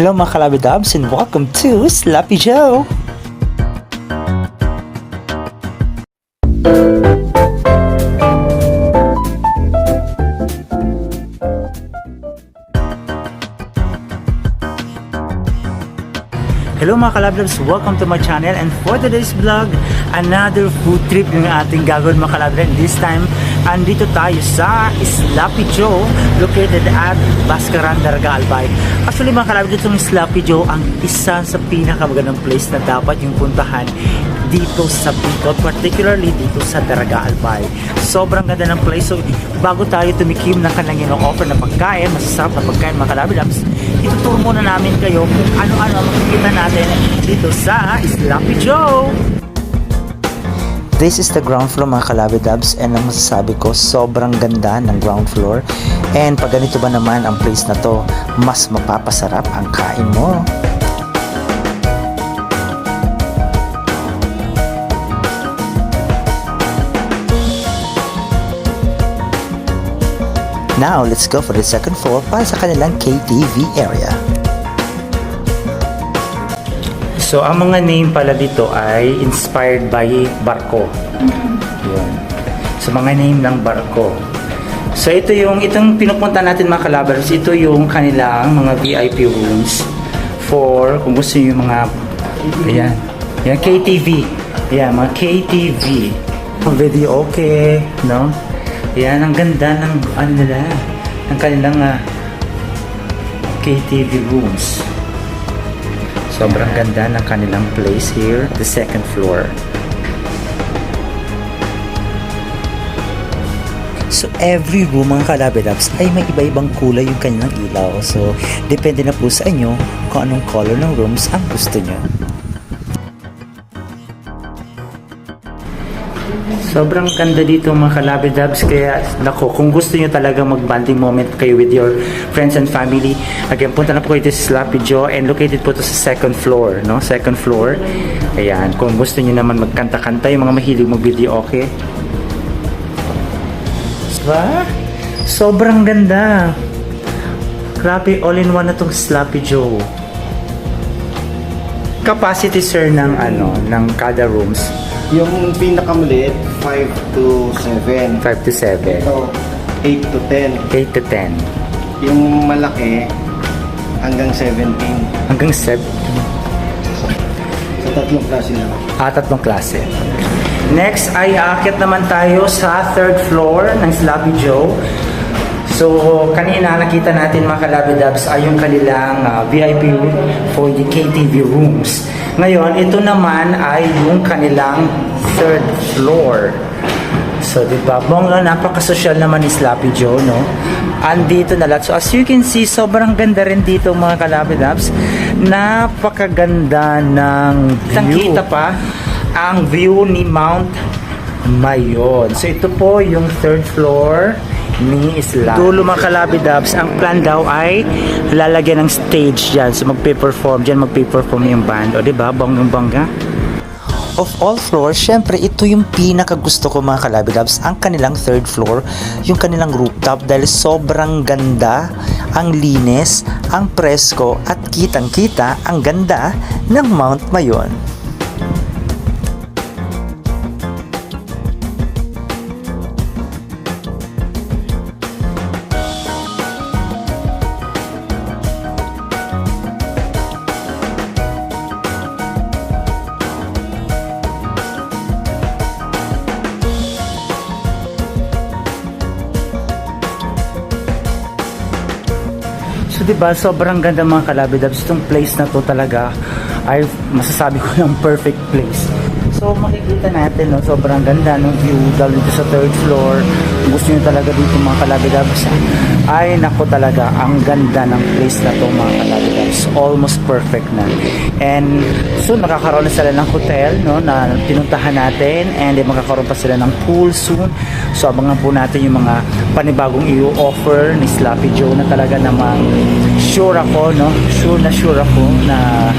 Hello mga kalabidabs and welcome to Sloppy Joe! Hello mga kalabidabs, welcome to my channel, and for today's vlog, another food trip yung ating gagawin mga kalabidabs. This time, andito tayo sa Sloppy Joe located at Baskaran, Daraga Albay. Actually mga kalabidabs, itong Sloppy Joe ang isa sa pinakamagandang place na dapat yung puntahan dito sa Bicol, particularly dito sa Daraga Albay. Sobrang ganda ng place. So bago tayo tumikim ng kanilang ino-offer na pagkain, masasarap na pagkain mga kalabidabs, ituturo muna namin kayo kung ano-ano ang makikita natin dito sa Sloppy Joe. This is the ground floor mga kalabidabs, and ang masasabi ko, sobrang ganda ng ground floor. And pag ganito ba naman ang place na to, mas mapapasarap ang kain mo. Now, let's go for the second floor para sa kanilang KTV area. So, ang mga name pala dito ay inspired by barko. Yun. So, mga name ng barko. So, itong pinupunta natin mga kalabers, ito yung kanilang mga VIP rooms for, kung gusto nyo yung mga, ayan, yan, KTV. Ayan, mga KTV. Video okay, no? Yan, ang ganda ng ng kanilang KTV rooms. Sobrang ganda ng kanilang place here, the second floor. So every room mga kalabidabs ay may iba-ibang kulay yung kanilang ilaw. So depende na po sa inyo kung anong color ng rooms ang gusto nyo. Sobrang ganda dito mga kalabidabs, kaya nako, kung gusto nyo talaga mag-bonding moment kayo with your friends and family, again, punta na po kayo sa Sloppy Joe, and located po to sa second floor, no? Second floor. Ayan, kung gusto nyo naman magkanta-kanta, yung mga mahilig mag-video, okay? Diba? Sobrang ganda. Grabe, all-in-one na tong Sloppy Joe. Capacity sir ng ng kada rooms. Yung pinakamaliit, 5 to 7. 5 to 7. Ito, 8 to 10. 8 to 10. Yung malaki, hanggang 17. Hanggang 7. Sa tatlong klase lang. Tatlong klase. Next ay aakyat naman tayo sa third floor ng Sloppy Joe. So, kanina nakita natin mga kalabidabs ay yung kanilang VIP for the KTV rooms. Ngayon, ito naman ay yung kanilang third floor. So, diba? Bongga, napaka-social naman ni Sloppy Joe, no? Andito na lahat. So, as you can see, sobrang ganda rin dito mga kalabidabs. Napakaganda ng view. Kita pa ang view ni Mount Mayon. So, ito po yung third floor ni Isla. Dulo mga kalabidabs, ang plan daw ay lalagyan ng stage dyan. So magpe-perform dyan, magpe-perform yung band. O diba, bonggang-bongga. Of all floors, syempre ito yung pinakagusto ko mga kalabidabs, ang kanilang third floor, yung kanilang rooftop, dahil sobrang ganda, ang linis, ang presko, at kitang-kita ang ganda ng Mount Mayon. So diba, sobrang ganda mga kalabidabs. Itong place na to talaga ay masasabi ko ng perfect place. So makikita natin, no, sobrang ganda ng view dahil dito sa third floor. Kung gusto nyo talaga dito mga kalabidabs, ay nako talaga, ang ganda ng place na to mga kalabidabs. Almost perfect na. And soon makakaroon na sila ng hotel, no, na pinuntahan natin, and then makakaroon pa sila ng pool soon. So abangan po natin yung mga panibagong i-offer ni Sloppy Joe na talaga namang sure ako, no, sure ako na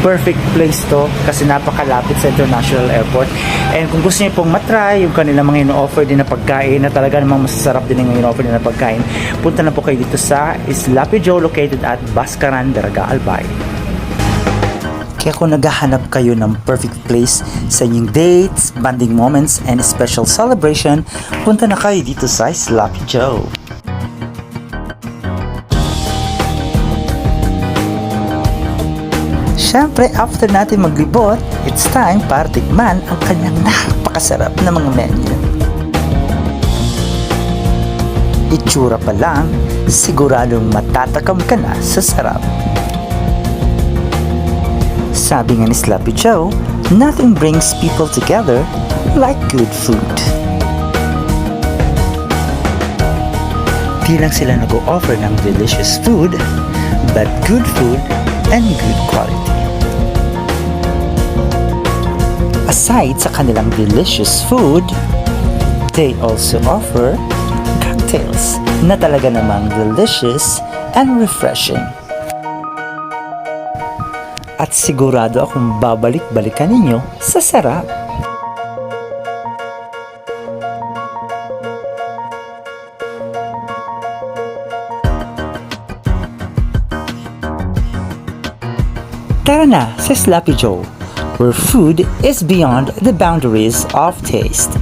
perfect place to kasi napakalapit sa International Airport. And kung gusto niyo pong matry yung kanilang mga ino-offer din na pagkain na talaga talaga namang masasarap din yung offer nila na pagkain, punta na po kayo dito sa Sloppy Joe located at Bascaran, Daraga, Albay. Kaya kung naghahanap kayo ng perfect place sa inyong dates, bonding moments, and special celebration, punta na kayo dito sa Sloppy Joe. Siyempre, after natin maglibot, it's time para tikman ang kanyang napakasarap na mga menu. Itsura pa lang, siguradong matatakam ka na sa sarap. Sabi nga ni Sloppy Joe, nothing brings people together like good food. Di lang sila nag-o-offer ng delicious food, but good food and good quality. Aside sa kanilang delicious food, they also offer cocktails na talaga namang delicious and refreshing. At sigurado akong babalik-balikan ninyo sa sarap. Tara na sa Sloppy Joe, where food is beyond the boundaries of taste.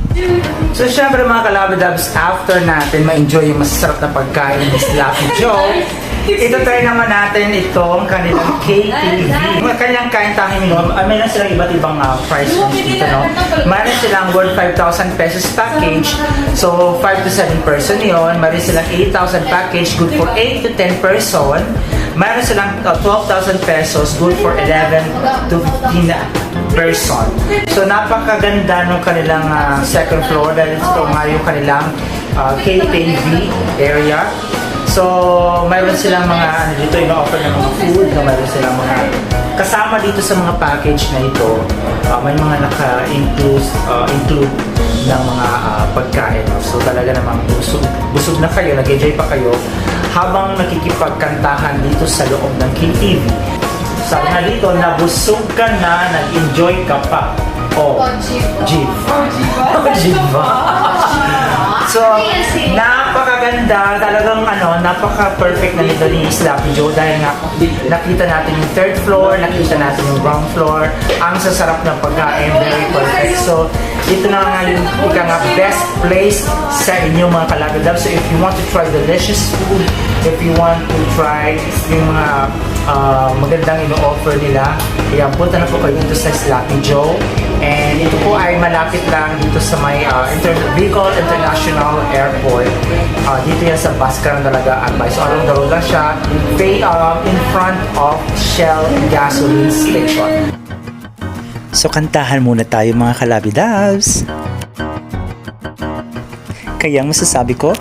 So syempre mga kalabidabs, after natin ma-enjoy yung masasarap na pagkain ng Sloppy Joe, ito try naman natin itong kanilang KTV. Kanilang kain tanging minum. Mayroon silang iba't ibang price range dito, no? Mayroon silang worth 5,000 pesos package. So 5 to 7 person yon. Mayroon silang 8,000 package, good for 8 to 10 person. Mayroon silang 12,000 pesos, good for 11 to 15 person. So napakaganda ng kanilang second floor dahil ito nga yung kanilang KTV area. So, mayroon silang mga dito ino-offer ng mga food, na mayroon silang mga kasama dito sa mga package na ito. May mga include ng mga pagkain. So, talaga namang busog na kayo, nag-enjoy pa kayo habang nakikipagkantahan dito sa loob ng KTV. Sabi nga dito, nabusog ka na, nag-enjoy ka pa. Jeep. So, napakaganda, talagang napaka-perfect na nito ni Sloppy Joe dahil nga nakita natin yung third floor, nakita natin yung ground floor, ang sasarap ng pagkain, very perfect. So, ito na nga yung best place sa inyong mga kalabidab. So, if you want to try delicious food, if you want to try yung mga magandang ino-offer nila, kaya punta na po kayo dito sa Sloppy Joe. And ito po ay malapit lang dito sa may Bicol International Airport. Dito yan sa Bascaran talaga Albay. So along the road lang siya, in front of Shell Gasoline Station. So kantahan muna tayo mga kalabidabs. Kaya masasabi ko,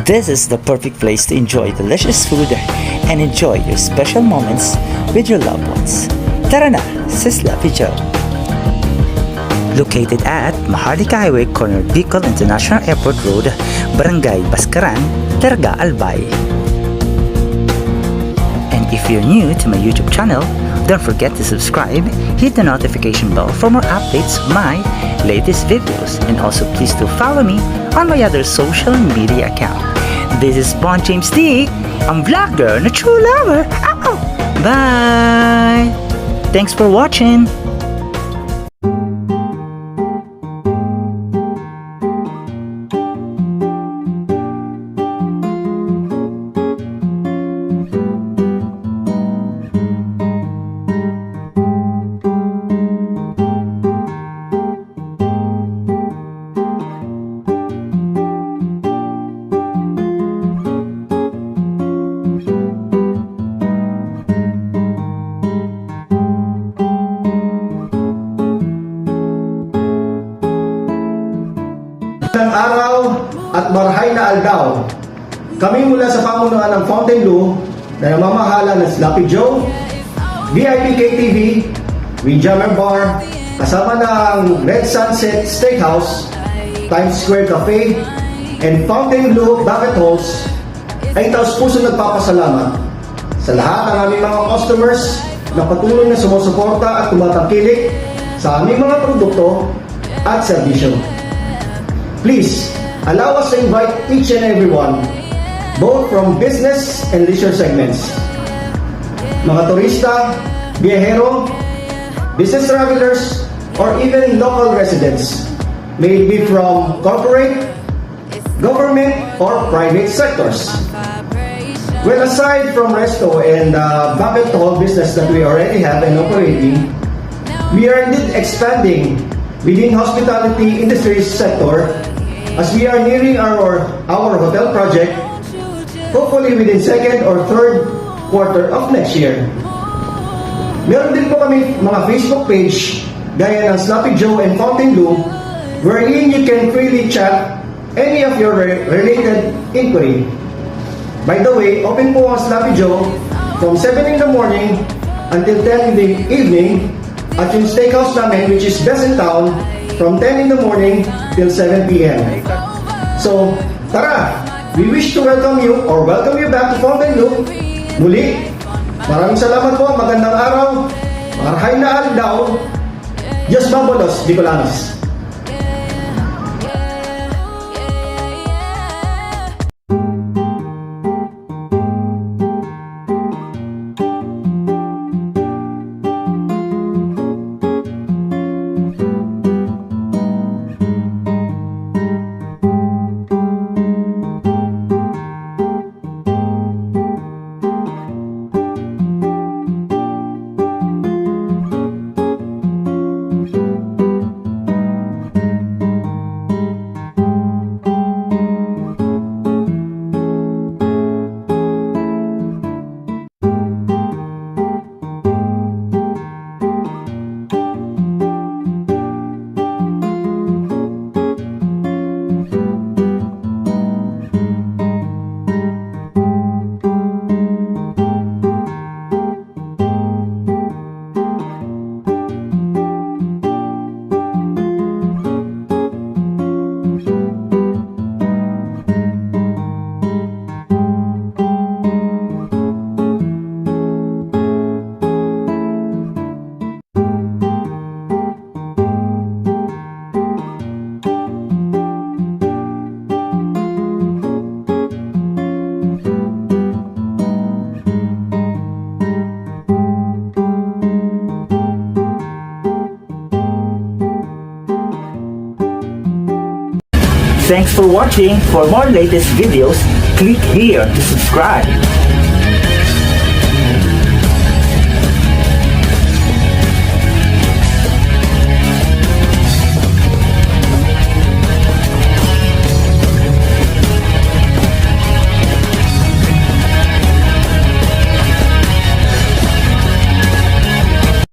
this is the perfect place to enjoy delicious food and enjoy your special moments with your loved ones. Tara na sa Sloppy Joe. Located at Maharlika Highway, corner Bicol International Airport Road, Barangay Bascaran, Daraga, Albay. And if you're new to my YouTube channel, don't forget to subscribe, hit the notification bell for more updates of my latest videos, and also please do follow me on my other social media account. This is Bon James D, I'm vlogger na true lover. Ow! Bye! Thanks for watching! Magandang araw at marahay na aldaw. Kami mula sa pamunuan ng Fontainebleau na namamahala ng Sloppy Joe, VIP KTV, Windjammer Bar, kasama ng Red Sunset Steakhouse, Times Square Cafe, and Fontainebleau Bucket Halls ay taos-puso nagpapasalamat sa lahat ng aming mga customers na patuloy na sumusuporta at tumatangkilik sa aming mga produkto at serbisyo. Please, allow us to invite each and everyone, both from business and leisure segments. Mga turista, biyahero, business travelers, or even local residents, may it be from corporate, government, or private sectors. Well, aside from resto and banquet hall business that we already have and operating, we are indeed expanding within hospitality industry sector as we are nearing our hotel project, hopefully within second or third quarter of next year. Meron din po kami mga Facebook page gaya ng Sloppy Joe and Fontainebleau, wherein you can freely chat any of your related inquiry. By the way, open po ang Sloppy Joe from 7 in the morning until 10 in the evening at yung steakhouse namin, which is best in town, from 10 in the morning till 7 p.m. So, tara! We wish to welcome you or welcome you back to Fontainebleau. Muli, maraming salamat po, magandang araw, marhay na aldaw, Diyos Babolos, Bicolanos. Thanks for watching. For more latest videos, click here to subscribe.